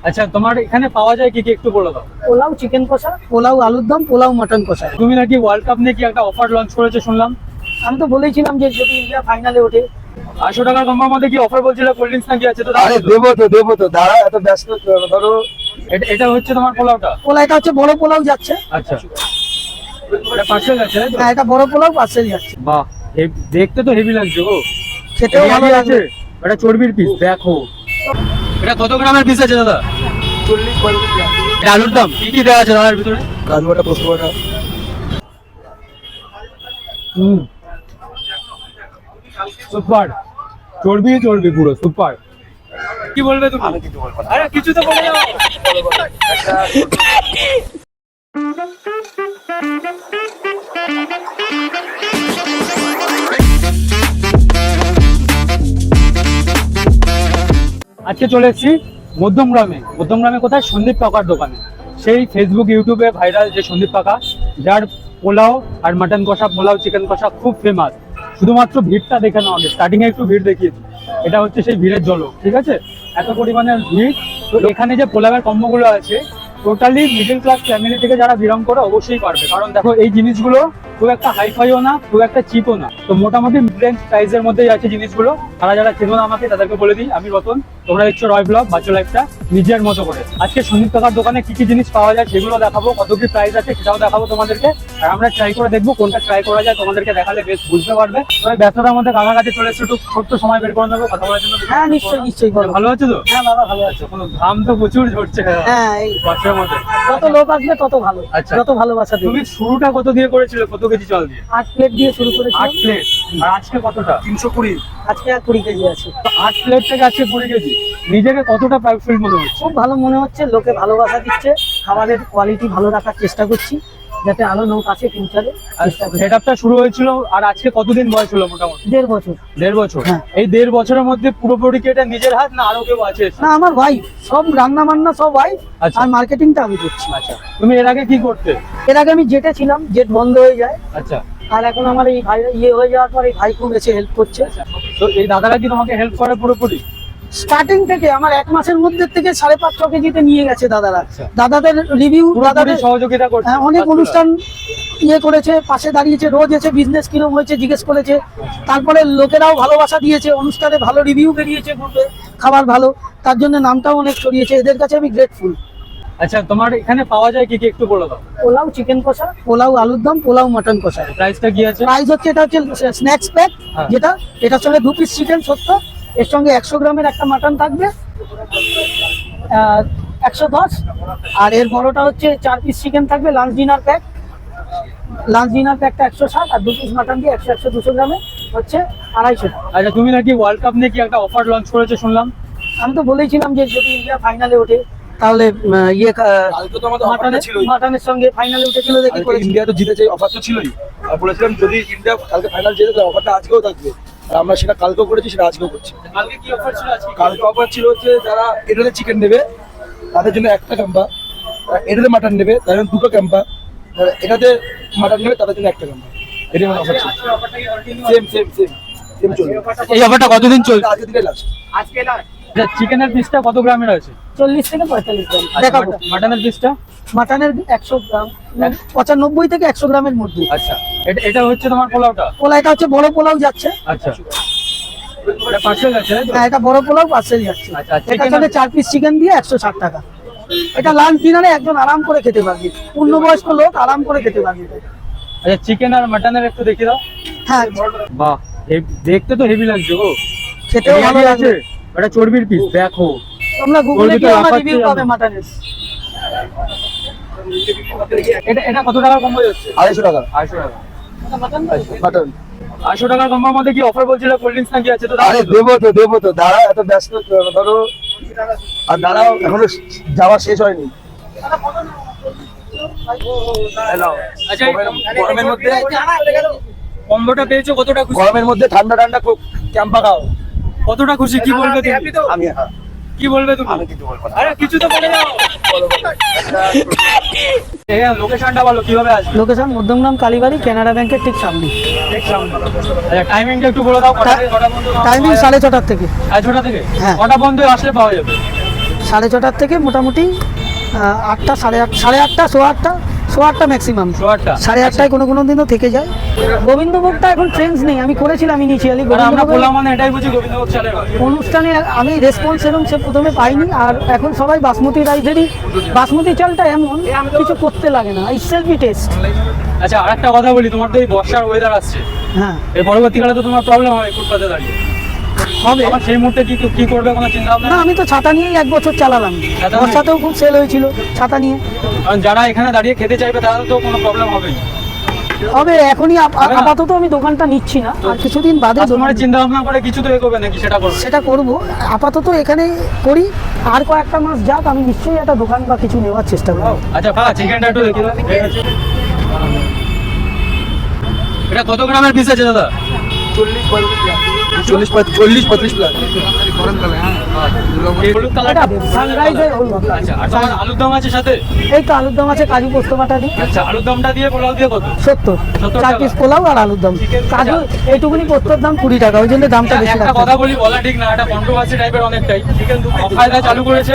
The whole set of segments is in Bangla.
আচ্ছা, তোমার এখানে পাওয়া যায় কি কি একটু বলে দাও। পোলাও চিকেন কষা, পোলাও আলুর দম, পোলাও মটন কষা। তুমি নাকি ওয়ার্ল্ড কাপ নিয়ে কি একটা অফার লঞ্চ করেছে শুনলাম। আমি তো বলেছিলাম যে যদি ইন্ডিয়া ফাইনালে ওঠে 800 টাকার কম্বোর মধ্যে কি অফার বলছিল, কোল্ড ড্রিঙ্কস নাকি আছে? তো আরে দেবো তো দাঁড়া, এত ব্যস্ত ধরো। এটা হচ্ছে তোমার পোলাওটা। পোলাও, এটা হচ্ছে বড় পোলাও যাচ্ছে। আচ্ছা, এটা পার্সেল আছে তাই তো? হ্যাঁ, এটা বড় পোলাও পার্সেল যাচ্ছে। বাহ, দেখতে তো হেভি লাগছে গো। খেতেও ভালো হেভি লাগছে। এটা চর্বির পিস দেখো। এটা কত গ্রামের পিস আছে দাদা? 40-45 গ্রাম। এটা আলুর দম কি কি দেওয়া আছে দাদার ভিতরে? কাজু বাটা, পোস্ত বাটা। সুপার, চর্বি চর্বি পুরো সুপার। কি বলবে তুমি? আমি কিছু বলবো না। আরে কিছু তো বলে দাও। আজকে চলে এসেছি মধ্যমগ্রামে কোথায়? সন্দীপ কাকার দোকানে। সেই ফেসবুক ইউটিউবে ভাইরাল যে সন্দীপ কাকা, যার পোলাও আর মাটন কষা, পোলাও চিকেন কষা খুব ফেমাস। শুধুমাত্র ভিড়টা দেখে নাও আগে, স্টার্টিং এ একটু ভিড় দেখিয়েছি। এটা হচ্ছে সেই ভিড়ের ঝলক, ঠিক আছে? এত পরিমাণে ভিড়। তো এখানে যে পোলাওয়ের কম্বোগুলো আছে, টোটালি মিডল ক্লাস ফ্যামিলি থেকে যারা বিলং করে অবশ্যই পারবে। কারণ দেখো এই জিনিসগুলো খুব একটা হাইফাইও না, খুব একটা চিপও না, তো মোটামুটি মিড রেঞ্জ প্রাইসের মধ্যেই আছে জিনিসগুলো। যারা চেনো না আমাকে, তাদেরকে বলে দিই, আমি রতন, তোমরা দেখছো রয় ব্লগ, বাচ্চা লাইফটা নিজের মতো করে। আজকে সন্দীপ কাকার দোকানে কি কি জিনিস পাওয়া যায় সেগুলো দেখাবো, কত কি প্রাইস আছে সেটাও দেখাবো তোমাদেরকে। আর আমরা ট্রাই করে দেখবো কোনটা ট্রাই করা যায়, তোমাদেরকে দেখালে বেশ বুঝতে পারবে। তবে ব্যস্ততার মধ্যে কাকার কাছে চলে এসে একটু ছোট্ট সময় বের করে নেবো কথা বলার জন্য। হ্যাঁ, নিশ্চয়ই বলো। ভালো আছে তো? হ্যাঁ বাবা, ভালো আছে। কোনো ঘাম তো প্রচুর ঝরছে হ্যাঁ, এই বাচ্চার মধ্যে। যত লোক আসবে তত ভালো। আচ্ছা। যত ভালোবাসা দেবে। তুমি শুরুটা কত দিয়ে করেছিলে, কত কেজি চাল দিয়ে? 8 প্লেট দিয়ে শুরু করেছি। 8 প্লেট। আর আজকে কতটা? 320। আজকে আর 20 কেজি আছে। তো 8 প্লেট থেকে আজকে 20 কেজি। নিজেকে কতটা প্রাউডফুল মনে হচ্ছে? খুব ভালো মনে হচ্ছে, লোকে ভালোবাসা দিচ্ছে, খাবারের কোয়ালিটি ভালো রাখার চেষ্টা করছি, যাতে আরো লোক আসে ফিউচারে। সেটআপটা শুরু হয়েছিল আর আজকে কতদিন বয়স হলো মোটামুটি? 1.5 বছর। 1.5 বছর। হ্যাঁ। এই 1.5 বছরের মধ্যে পুরোপুরি কি এটা নিজের হাত না আরো কেউ আছে? না, আমার ওয়াইফ, সব রান্না বান্না সব ওয়াইফ। আচ্ছা। আর মার্কেটিংটা আমি করছি। আচ্ছা, তুমি এর আগে কি করতে? এর আগে আমি জেটে ছিলাম, জেট বন্ধ হয়ে যায়। আচ্ছা। আর এখন আমার এই ভাই হয়ে যাওয়ার পর এই ভাই খুব এসে হেল্প করছে। তো এই দাদারা কি তোমাকে হেল্প করে পুরোপুরি? স্টার্টিং থেকে আমার 1 মাসের মধ্যে থেকে 5.5 কেজিতে নিয়ে গেছে দাদারা। আচ্ছা। দাদাদের রিভিউ, দাদাদের সহযোগিতা করছে। অনেক অনুষ্ঠান করেছে, পাশে দাঁড়িয়েছে, রোজ এসে বিজনেস কিরকম হয়েছে জিজ্ঞেস করেছে। তারপরে লোকেরাও ভালোবাসা দিয়েছে, অনুষ্ঠানে ভালো রিভিউ বেরিয়েছে, গ্রুপে খাবার ভালো, তার জন্য নামটাও অনেক ছড়িয়েছে। এদের কাছে আমি গ্রেটফুল। আচ্ছা, তোমার এখানে পাওয়া যায় কি কি একটু বলে দাও। পোলাও চিকেন কষা, পোলাও আলুর দম, পোলাও মটন কষা। প্রাইসটা কি আছে? প্রাইস হচ্ছে, এটা হচ্ছে স্ন্যাক্স প্যাক, হ্যাঁ। যেটা এটার সঙ্গে 2 পিস চিকেন 70, এর সঙ্গে 100 গ্রামের একটা মাটন থাকবে 110, আর এর বড়টা হচ্ছে 4 পিস চিকেন থাকবে। লাঞ্চ ডিনার প্যাকটা 160, আর 2 পিস মাটন দিয়ে 100-200 গ্রামে হচ্ছে 250 টাকা। আচ্ছা, তুমি নাকি ওয়ার্ল্ড কাপ নিয়ে কি একটা অফার লঞ্চ করেছে শুনলাম। আমি তো বলেছিলাম যে যদি ইন্ডিয়া ফাইনালে ওঠে তাহলে কালকে তো আমাদের অফারটা ছিলই। মাটনের সঙ্গে ফাইনালে উঠেছিল দেখি কালকে করেছি। ইন্ডিয়া তো জিতেছে, অফার তো ছিলই। আর বলেছিলাম যদি ইন্ডিয়া কালকে ফাইনাল জেতে তাহলে অফারটা আজকেও থাকবে। আর আমরা সেটা কালকেও করেছি, সেটা আজকেও করছি। কালকে কি অফার ছিল? আজকে কালকে অফার ছিল হচ্ছে যারা এটাতে চিকেন নেবে তাদের জন্য একটা ক্যাম্পা, এটাতে মাটন নেবে তাদের জন্য 2টো ক্যাম্পা, এটাতে মাটন নেবে তাদের জন্য একটা ক্যাম্পা। এটাই আমার অফার ছিল। সেম চলবে। এই অফারটা কতদিন চলছে? আজকে দিনে লাস্ট। আজকে না। চিকেনের পিসটা কত গ্রামের আছে? 40 থেকে 45 গ্রাম দেখাবো। মাটনের পিসটা? মাটনের 100 গ্রাম, 95 থেকে 100 গ্রামের মধ্যে। আচ্ছা, এটা হচ্ছে তোমার পোলাওটা। এটা হচ্ছে বড় পোলাও যাচ্ছে। আচ্ছা, এটা পার্সেল আছে তাই তো? হ্যাঁ, এটা বড় পোলাও পার্সেল যাচ্ছে। আচ্ছা, এটার সাথে 4 পিস চিকেন দিয়ে 160 টাকা। এটা লাঞ্চ ডিনারে একজন আরাম করে খেতে পারবে, পূর্ণবয়স্ক লোক আরাম করে খেতে পারবে। আচ্ছা, চিকেন আর মাটনের একটু দেখি দাও। হ্যাঁ, বাহ, দেখতে তো হেভি লাগছে গো। খেতেও ভালো আছে। লাগবে। এটা চর্বির পিস দেখো। তোমরা গুগলে চর্বি তো গিয়ে আমার রাখাচ্ছি রিভিউ পাবে আমি। মাটনের। এটা কত টাকার কম্বো যাচ্ছে? 250 টাকা 800 টাকা। মাটন। 800 টাকার কম্বোর মধ্যে কি অফার বলছিল, কোল্ড ড্রিঙ্কস নাকি আছে? তো আরে দেবো তো দাঁড়া, এত ব্যস্ত ধরো। আর দাঁড়াও, এখনো যাওয়া শেষ হয়নি। আচ্ছা, গরমের মধ্যে কম্বোটা পেয়েছো, কতটা খুশি? গরমের মধ্যে ঠান্ডা ক্যাম্পা খাও। কতটা খুশি কি বলবে তুমি? আমি কি বলবে তুমি? আমি কিছু বলবো না। আরে কিছু তো বলে দাও। এই লোকেশনটা বলো, কিভাবে আসবে? লোকেশন মধ্যমগ্রাম কালীবাড়ি, কানাড়া ব্যাংকের ঠিক সামনে। আচ্ছা, টাইমিংটা একটু বলে দাও। কটা থেকে কটা পর্যন্ত? টাইমিং 6:30 থেকে। 6:30 থেকে? হ্যাঁ। কটা পর্যন্ত আসলে পাওয়া যাবে? 6:30 থেকে মোটামুটি 8টা, সাড়ে আটটা, সোয়া আটটা ম্যাক্সিমাম। 8:30 কোনো কোনো দিনও থেকে যায়। গোবিন্দভোগটা এখন ট্রেন্ডস নেই, আমি করেছিলাম ইনিশিয়ালি আমরা পোলাও মানে এটাই বুঝি গোবিন্দভোগ চালের ভাত। অনুষ্ঠানে আমি রেসপন্স এরকম সে প্রথমে পাইনি, আর এখন সবাই বাসমতি রাইসেরই, বাসমতি চালটা এমন কিছু করতে লাগে না, ইটস সেলফি টেস্ট। আচ্ছা আরেকটা কথা বলি, তোমার তো এই বর্ষার ওয়েদার আসছে, হ্যাঁ এই পরবর্তীকালে তো তোমার প্রবলেম হবে ফুটপাতে দাঁড়িয়ে, হবে। আমার সেই মুহূর্তে কি করবে কোনো চিন্তা ভাবনা? না, আমি তো ছাতা নিয়েই 1 বছর চালালাম, ছাতা নিয়ে? বর্ষাতেও খুব সেল হয়েছিল ছাতা নিয়ে। কারণ যারা এখানে দাঁড়িয়ে খেতে চাইবে তাহলে তো কোনো প্রবলেম হবেই। হবে এখনই হবে না? আপাতত আমি দোকানটা নিচ্ছি না, আর কিছুদিন বাদে তোমার চিন্তা ভাবনা করে কিছু তো এগোবে নাকি সেটা করবে? সেটা করব। আপাতত এখানে করি, আর কয়েকটা মাস যাক, আমি নিশ্চয়ই একটা দোকান বা কিছু নেওয়ার চেষ্টা করব। আচ্ছা চিকেনটা একটু দেখি দাও। এটা কত গ্রামের পিস আছে দাদা? 40-45 প্লাস। এই হলুদ কালারটা? সানরাইজের হলুদ। আচ্ছা আর তোমার আলুর দম আছে সাথে? এই তো আলুর দম আছে, কাজু পোস্ত বাটা দিই। আচ্ছা আলুর দমটা দিয়ে পোলাও দিয়ে কত? 70 70 4 টাকা। পিস পোলাও আর আলুর দম। কাজু এইটুকুনি পোস্তর দাম 20 টাকা, ওই জন্য দামটা বেশি একটা রাখা। কথা বলি, বলা ঠিক না, এটা কন্ট্রোভার্সি টাইপের অনেকটাই। চিকেন অফায়দা চালু করেছে,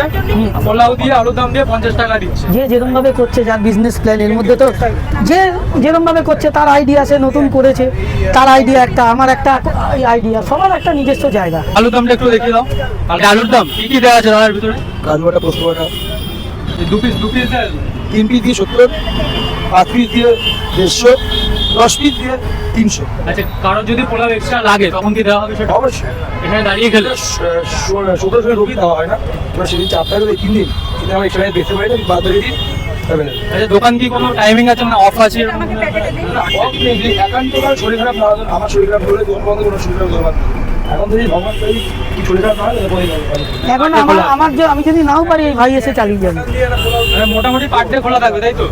পোলাও দিয়ে আলুর দম দিয়ে 50 টাকা দিচ্ছে। যে যেরকম ভাবে করছে, যার বিজনেস প্ল্যান, এর মধ্যে তো যে যেরকম ভাবে করছে, তার আইডিয়া আছে, নতুন করেছে, তার আইডিয়া একটা, আমার একটা আইডিয়া, সবার একটা নিজস্ব জায়গা। আলুর দমটা একটু দেখিয়ে দাও। কালকে আলুর দম কি দেওয়া আছে দাদার ভিতরে? কাজু বাটা, পোস্ত বাটা, এই দু পিস 3 পিস দিয়ে 70, 5 পিস দিয়ে 150, 10 পিস দিয়ে 300। আচ্ছা কারো যদি পোলাও এক্সট্রা লাগে তখন কি দেওয়া হবে সেটা? অবশ্যই এখানে দাঁড়িয়ে খেলে? সকাল রুটি দেওয়া হয় না, এবার সেদিন 4 টাকা করে 3 দিন, সেটা আমার এক্সট্রা বেঁচে পাই না, বাদ দিয়ে দিই। আচ্ছা দোকান কি কোনো টাইমিং আছে, মানে অফ আছে? একান্তকাল শরীর খারাপ না হলে, আমার শরীর খারাপ হলে দোকান বন্ধ, কোনো শরীর খারাপ দোকান এখন যদি ভগবান করি শরীর খারাপ না হলে এখন আমার যে আমি যদি নাও পারি, এই ভাই এসে চালিয়ে যাবে। মানে মোটামুটি পার ডে খোলা থাকবে তাই তো?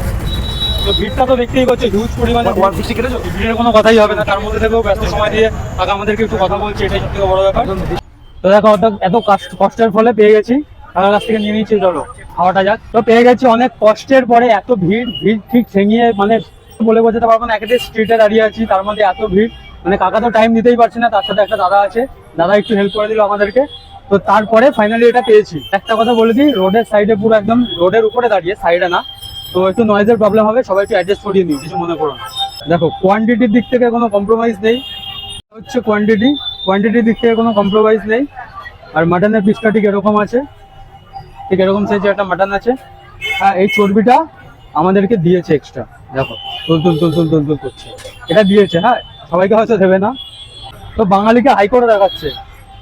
তো ভিড়টা তো দেখতেই পাচ্ছি হিউজ পরিমাণে। 150 কিনেছো? ভিড়ের কোনো কথাই হবে না, তার মধ্যে থেকেও ব্যস্ত সময় দিয়ে কাকা আমাদেরকে একটু কথা বলছে, এটাই সবথেকে বড় ব্যাপার। তো দেখো এত কষ্টের ফলে পেয়ে গেছি, কাকার কাছ থেকে নিয়ে নিয়েছি, চলো খাওয়াটা যাক। তো পেয়ে গেছি অনেক কষ্টের পরে, এত ভিড় ঠিক ঠেঙিয়ে মানে বলে বোঝাতে পারবো না। একটা স্ট্রিটে দাঁড়িয়ে আছি, তার মধ্যে এত ভিড়, মানে কাকা তো টাইম দিতেই পারছে না, তার সাথে একটা দাদা আছে, দাদা একটু হেল্প করে দিল আমাদেরকে। তো তারপরে ফাইনালি এটা পেয়েছি। একটা কথা বলে দিই, রোডের সাইডে, পুরো একদম রোডের উপরে দাঁড়িয়ে, সাইডে না, তো একটু নয়েজের প্রবলেম হবে, সবাই একটু অ্যাডজাস্ট করিয়ে নিও, কিছু মনে করো না। দেখো কোয়ান্টিটির দিক থেকে কোনো কম্প্রোমাইজ নেই, হচ্ছে কোয়ান্টিটির দিক থেকে কোনো কম্প্রোমাইজ নেই। আর মাটনের পিসটা ঠিক এরকম আছে, ঠিক এরকম সাইজে একটা মাটন আছে। হ্যাঁ এই চর্বিটা আমাদেরকে দিয়েছে এক্সট্রা, দেখো তুল করছে, এটা দিয়েছে। হ্যাঁ সবাইকে হয়তো দেবে না, তো বাঙালিকে হাই করে দেখাচ্ছে।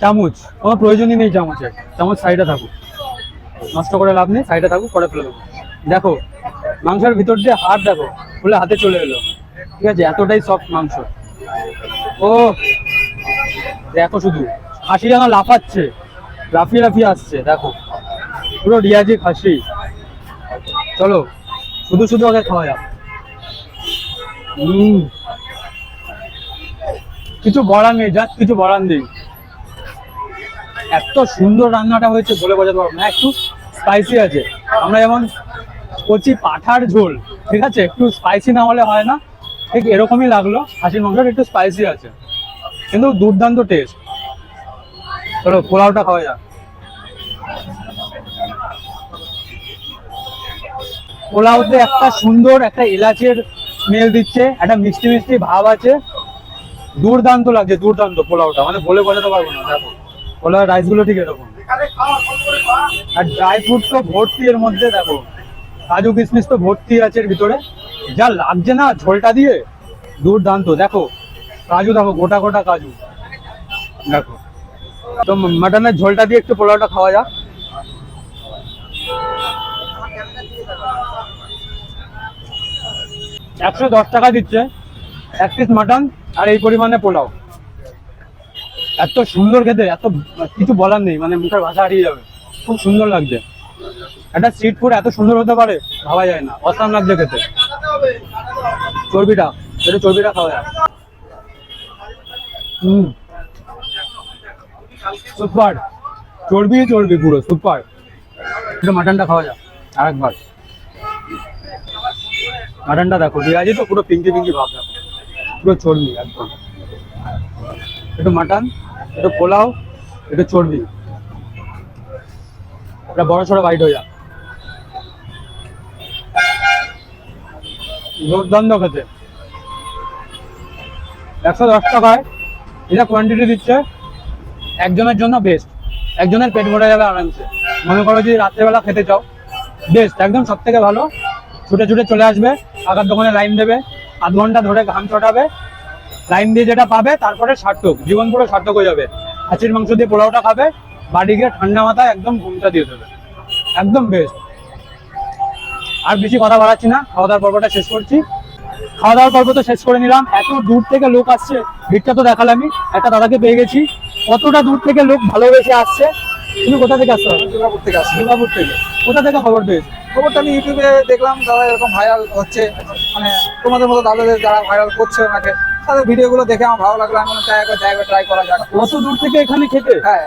চামচ কোনো প্রয়োজনই নেই, চামচ সাইডে থাকুক, নষ্ট করে লাভ নেই, সাইডে থাকুক, পরে ফেলে দেবো। দেখো মাংসের ভিতর দিয়ে হাত দেখো, খুলে হাতে চলে এলো, ঠিক আছে, এতটাই সফট মাংস। ও দেখো শুধু খাসি যেন লাফাচ্ছে, লাফিয়ে আসছে, দেখো পুরো রিয়াজি খাসি। চলো শুধু আগে খাওয়া যাক। কিছু বলার নেই, জাস্ট কিছু বলার নেই, এত সুন্দর রান্নাটা হয়েছে বলে বোঝাতে পারবো না। একটু স্পাইসি আছে, আমরা যেমন কচি পাঠার ঝোল, ঠিক আছে, একটু স্পাইসি না হলে হয় না, ঠিক এরকমই লাগলো। খাসির মাংসটা একটু স্পাইসি আছে, কিন্তু দুর্দান্ত টেস্ট। চলো পোলাওটা খাওয়া যাক। পোলাওতে একটা সুন্দর একটা এলাচের স্মেল দিচ্ছে, একটা মিষ্টি ভাব আছে, দুর্দান্ত লাগছে, দুর্দান্ত পোলাওটা, মানে বলে বোঝাতে পারবো না। দেখো পোলাও রাইস গুলো ঠিক এরকম, আর ড্রাই ফ্রুট তো ভর্তি এর মধ্যে, দেখো কাজু কিশমিশ তো ভর্তি আছে এর ভিতরে, যা লাগছে না ঝোলটা দিয়ে, দুর্দান্ত। দেখো কাজু, দেখো গোটা কাজু, দেখো। তো মাটনের ঝোলটা দিয়ে একটু পোলাওটা খাওয়া যাক। $110 টাকা দিচ্ছে 1 পিস মাটন আর এই পরিমাণে পোলাও। এত সুন্দর খেতে, এত কিছু বলার নেই, মানে মুখের ভাষা হারিয়ে যাবে, খুব সুন্দর লাগছে। একটা স্ট্রিট ফুড এত সুন্দর হতে পারে ভাবা যায় না, অসাম লাগছে খেতে। চর্বিটা খাওয়া যায়। সুপার, চর্বি পুরো সুপার। একটু মাটনটা খাওয়া যায় আরেকবার। মাটনটা দেখো রিয়াজি তো পুরো পিঙ্কি ভাব, দেখো পুরো চর্বি একদম। একটু মাটন, একটু পোলাও, একটু চর্বি, একটা বড় সড়ো বাইট হয়ে যাক। দুর্দান্ত খেতে, 110 টাকায় এটা কোয়ান্টিটি দিচ্ছে, একজনের জন্য বেস্ট, একজনের পেট ভরে যাবে আরামসে। মনে করো যদি রাত্রেবেলা খেতে চাও, বেস্ট একদম সব থেকে ভালো। ছুটে ছুটে চলে আসবে, কাকার দোকানে লাইন দেবে, আধ ঘন্টা ধরে ঘাম ছটাবে, লাইন দিয়ে যেটা পাবে তারপরে সার্থক, জীবন পুরো সার্থক হয়ে যাবে। খাসির মাংস দিয়ে পোলাওটা খাবে, বাড়ি গিয়ে ঠান্ডা মাথায় একদম ঘুমটা দিয়ে দেবে, একদম বেস্ট। আর বেশি কথা বাড়াচ্ছি না, খাওয়া দাওয়ার পর্বটা শেষ করছি। খাওয়া দাওয়ার পর্ব তো শেষ করে নিলাম। এত দূর থেকে লোক আসছে, ভিড়টা তো দেখালামই। একটা দাদাকে পেয়ে গেছি, কতটা দূর থেকে লোক ভালোবেসে আসছে। তুমি কোথা থেকে আসছো? দুর্গাপুর থেকে আসছি। দুর্গাপুর থেকে। কোথা থেকে খবর পেয়েছো? খবরটা আমি ইউটিউবে দেখলাম, দাদা এরকম ভাইরাল হচ্ছে, মানে তোমাদের মতো দাদাদের যারা ভাইরাল করছে ওনাকে, তাদের ভিডিওগুলো দেখে আমার ভালো লাগলো। আমি জায়গা ট্রাই করা যাক। কত দূর থেকে এখানে খেতে? হ্যাঁ,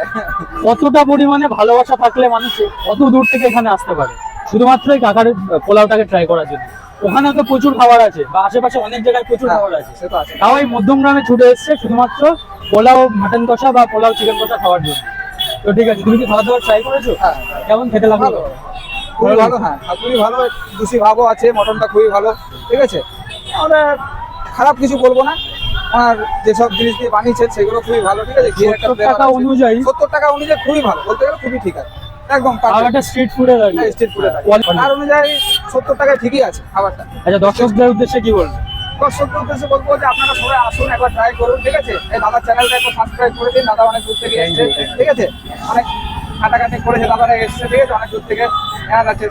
কতটা পরিমাণে ভালোবাসা থাকলে মানুষ কত দূর থেকে এখানে আসতে পারে শুধুমাত্র এই কাকার পোলাওটাকে ট্রাই করার জন্য। ওখানে তো প্রচুর খাবার আছে, বা আশেপাশে অনেক জায়গায় প্রচুর খাবার আছে, সে তো আছে। তাও এই মধ্যম গ্রামে ছুটে এসছে শুধুমাত্র পোলাও মাটন কষা বা পোলাও চিকেন কষা খাওয়ার জন্য। তো ঠিক আছে, তুমি কি খাওয়া দাওয়া ট্রাই করেছো? হ্যাঁ। কেমন খেতে লাগলো? ভালো, খুবই ভালো। হ্যাঁ, আর খুবই ভালো, দুষি ভাবও আছে, মটনটা খুবই ভালো। ঠিক আছে, আমরা খারাপ কিছু বলবো না। আর যেসব জিনিস দিয়ে বানিয়েছে সেগুলো খুবই ভালো। ঠিক আছে, ঘিয়ের একটা 70 flavor টাকা আছে। অনুযায়ী 70 টাকা অনুযায়ী খুবই ভালো, বলতে গেলে খুবই ঠিক আছে, একদম আর perfect। একটা স্ট্রিট ফুডে লাগে। স্ট্রিট ফুডে Quality। তার অনুযায়ী 70 টাকায় ঠিকই আছে খাবারটা। আচ্ছা, দর্শকদের উদ্দেশ্যে কি বলবো? দর্শকদের উদ্দেশ্যে বলবো যে আপনারা সবাই আসুন, একবার ট্রাই করুন। ঠিক আছে, এই দাদার চ্যানেলটা একটু সাবস্ক্রাইব করে দিন। দাদা অনেক দূর থেকে এসেছে। ঠিক আছে, অনেক খাটাখাটি করেছে, দাদারা এসেছে। ঠিক আছে, অনেক দূর থেকে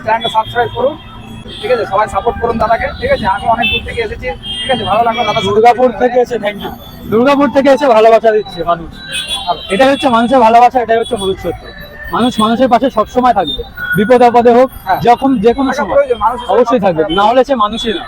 চ্যানেলটা সাবস্ক্রাইব করুন। ঠিক আছে, সবাই সাপোর্ট করুন দাদাকে। ঠিক আছে, আমি অনেক দূর থেকে এসেছি। ঠিক আছে, ভালো লাগলো দাদা। দুর্গাপুর থেকে এসে, থ্যাংক ইউ। দুর্গাপুর থেকে এসে ভালোবাসা দিচ্ছে মানুষ, এটাই হচ্ছে মানুষের ভালোবাসা, এটাই হচ্ছে মনুষ্যত্ব। মানুষ মানুষের পাশে সবসময় থাকবে, বিপদে আপদে হোক, হ্যাঁ। যখন যে কোনো থাকা সময় প্রয়োজন, মানুষের সাথে অবশ্যই থাকবে, থাকা না হলে সে মানুষই না।